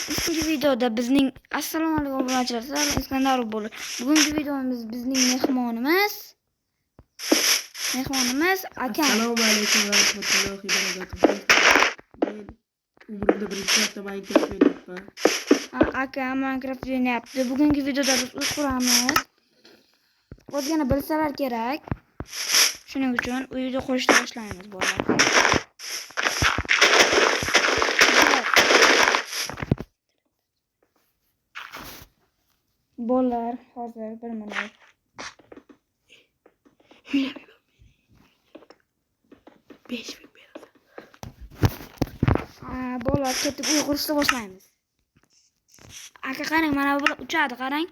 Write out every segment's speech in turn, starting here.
Bugungi videoda bizning assalomu alaykum obunachilar, sizlar Iskandar bo'ldi. Bugungi videomiz bizning mehmonimiz aka. Assalomu alaykum va rahmatullohi va barakatuh. Men umrimda birinchi marta Minecraft o'ynayapman. Aka Minecraft o'ynayapti. Bugungi videoda biz uy quramiz. Ozgina bilsalar kerak. Shuning uchun uyni qurishni boshlaymiz bolalar. Bolalar hozir bir minut. Bolalar ketib uy qurishni boshlaymiz. Aka qarang, mana bu uchadi, qarang.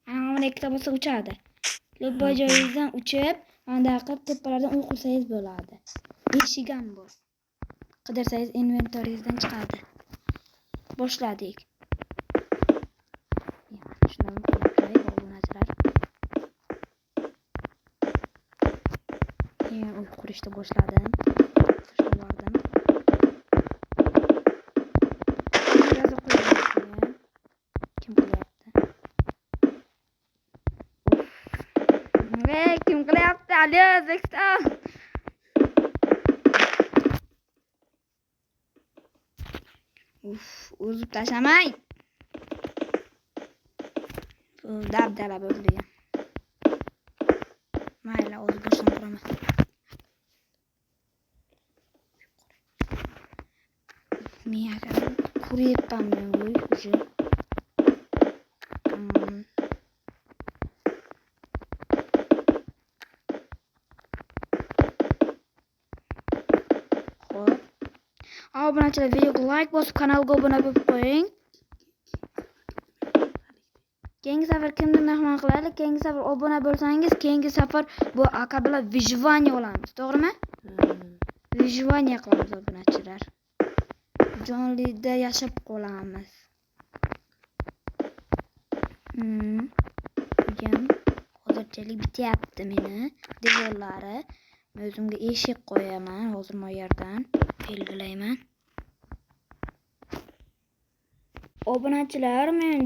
Mana ikkita bo'lsa uchadi. Любой joyingizdan uchib, mana qilib tepalardan uy qursangiz bo'ladi. Eshigi ham bor. Qidirsangiz inventoringizdan chiqadi. Boshladik. Shuni qo'yib obunachilar. Men uy qurishni boshladim. Bordim. Kim qilyapti? Kim qilyapti? Alo, O'zbekiston. O'zib tashlamay. Dabdala bo'ldi. Mayli, o'zi boshdan quraman. Men aka quryapman uy уже. Obunachilar, videoga like bosib, kanalga obuna bo'lib qo'ying. Keyingi safar kimni mehmon qilaylik? Keyingi safar obuna bo'lsangiz, keyingi safar bu aka bilan vijvaniya olamiz, to'g'rimi? Vijvaniya qilamiz obunachilar. Jonlida yashab qolamiz. Uyim hozirchalik bityapti meni. Devorlari. O'zimga eshik qo'yaman, hozir bu yerdan belgilayman. Obunachilar, men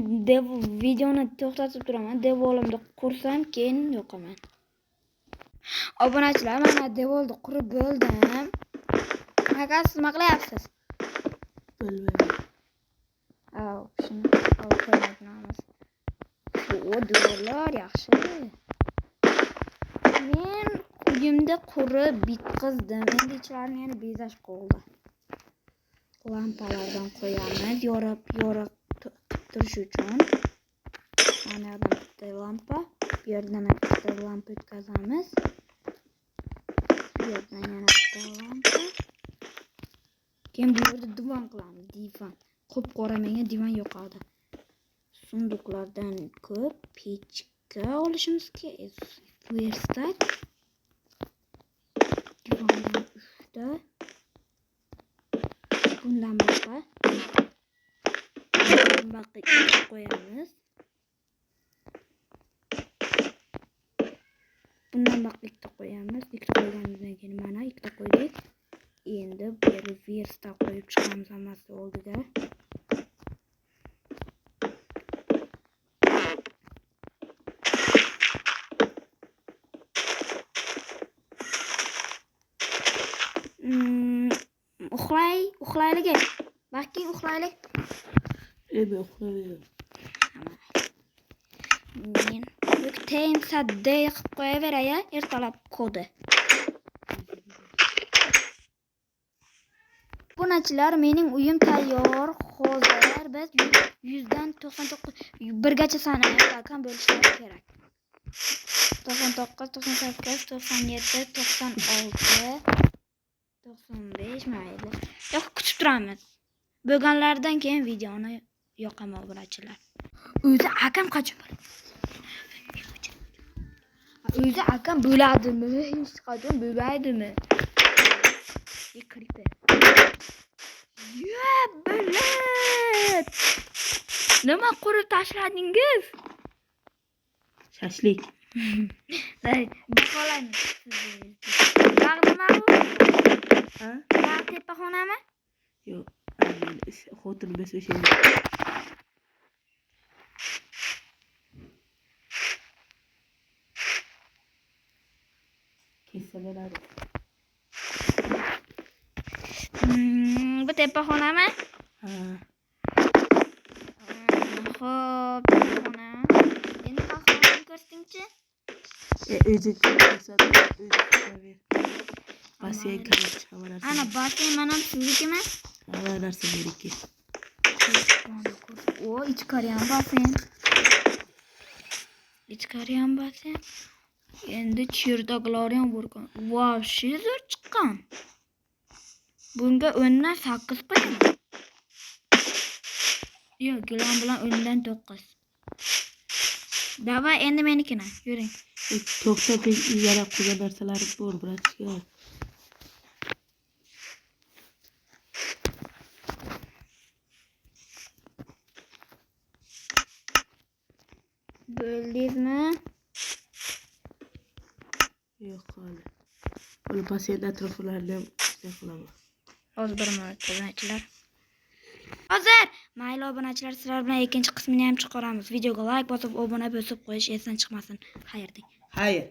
videoni to'xtatib turaman. Devorimni qursam, keyin yo'qaman. Obunachilar, mana devorni qurib bo'ldim. Aka, siz nima qilyapsiz? Bilmayman. Shuni olib qo'yamiz. O devorlar yaxshi. Men uyimda qurib bitkizdim. Endi ichlarni yana bezash qoldi. Lampalardan qo'yamiz, yorib turish uchun. Mana bitta lampa, bu yerdan bitta lampa o'tkazamiz. Bu yerdan yana bitta lampa. Keyin bu yerda divan qilamiz, divan. Ko'p qora menga divan yoqadi. Sunduqlardan ko'p pechka olishimiz kerak. Verstak. Divandan 3 ta. Bundan boshqa ikkita qo'yamiz. Bundan boshqa ikkita qo'yamiz. Ikkita qo'yganimizdan keyin mana ikkita qo'ydik. Endi bu yerga versta qo'yib chiqamiz hammasi oldiga. Uxlaylik. Balki uxlaylik. Ben uxlayman. Men tayin sadday qilib qo'yaveray, ertalab kodi. Obunachilar, mening uyim tayyor. Hozir biz 100dan 99 birgacha sanaymiz, akam bo'lishlari kerak. 99, 98, 97, 96, 95 mayli. Yo'q, kutib turamiz. Bo'lganlardan keyin videoni yoqaman obunachilar. O'zi akam qachon bo'ladi? O'zi akam bo'ladimi? Hech qachon bo'lmaydimi? Creeper. Ya bilet. Nima qurib tashladingiz? Shashlik. Baholaymiz sizni. Bog'nimi bu? Ha? Bog' tepaxonami? Yo'q. Aynen. Xotin bo'lsa şey. Kesalar. Bu tepaxonami? Ha. Xo'p, tepaxona. Endi qahvoni ko'rstingchi? O'zi ko'rsatib, o'zi ko'raver. Basen kirib hamma narsa. Ana basen mana siznikimi? Hamma narsa meniki. O ichkari ham basen. Ichkari ham basen. Endi cherdaklari ham bor ekan. Voобще zo'r chiqqan. Bunga 10 dan 8 qo'ying. Yo'q, gilam bilan 10 dan 9. Davay, endi menikini. Yuring. To'xtab yarab qo'ygan narsalari bor, bratishka. Bo'ldingizmi? Yo'q hali. Uni pasiyat atroflarini ham ishlab qilaman. Hozir bir minut obunachilar. Hozir mayli obunachilar, sizlar bilan ikkinchi qismini ham chiqaramiz. Videoga like bosib, obuna bosib qo'yish esdan chiqmasin. Xayr deng. Hayır.